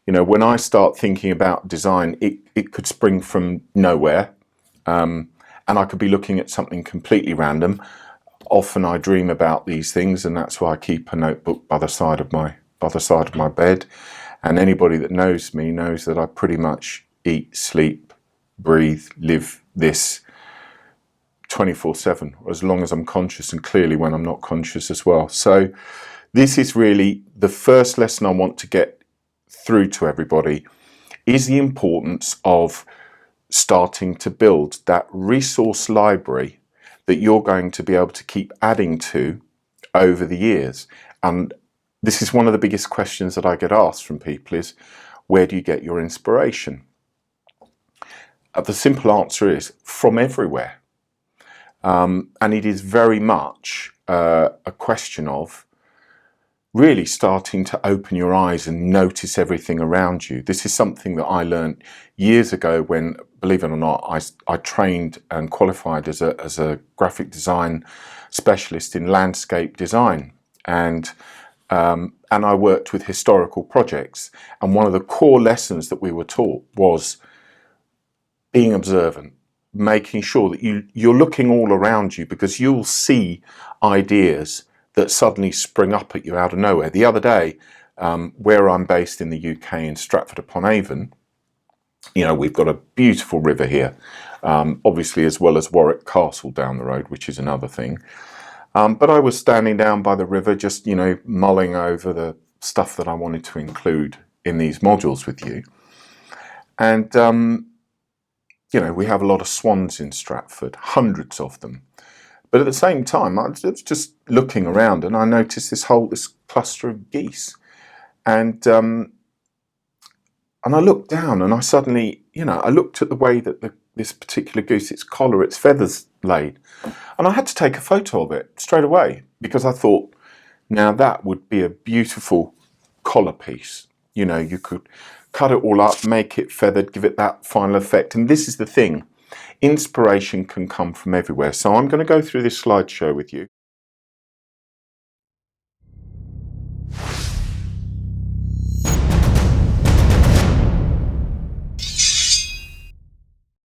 You know, when I start thinking about design, it could spring from nowhere, and I could be looking at something completely random. Often I dream about these things, and that's why I keep a notebook by the side of my bed. And anybody that knows me knows that I pretty much eat, sleep, breathe, live this 24/7, as long as I'm conscious, and clearly when I'm not conscious as well. So this is really the first lesson I want to get through to everybody, is the importance of starting to build that resource library that you're going to be able to keep adding to over the years. And this is one of the biggest questions that I get asked from people is, where do you get your inspiration? The simple answer is from everywhere. And it is very much a question of really starting to open your eyes and notice everything around you. This is something that I learned years ago when, believe it or not, I trained and qualified as a graphic design specialist in landscape design. And I worked with historical projects. And one of the core lessons that we were taught was being observant, making sure that you're looking all around you, because you'll see ideas that suddenly spring up at you out of nowhere. The other day, where I'm based in the UK, in Stratford-upon-Avon, you know, we've got a beautiful river here, obviously, as well as Warwick Castle down the road, which is another thing. But I was standing down by the river, just, you know, mulling over the stuff that I wanted to include in these modules with you. And, you know, we have a lot of swans in Stratford, hundreds of them. But at the same time, I was just looking around, and I noticed this cluster of geese. And I looked down, and I suddenly, you know, I looked at the way that this particular goose, its collar, its feathers laid. And I had to take a photo of it straight away, because I thought, now that would be a beautiful collar piece. You know, you could cut it all up, make it feathered, give it that final effect. And this is the thing. Inspiration can come from everywhere. So I'm going to go through this slideshow with you.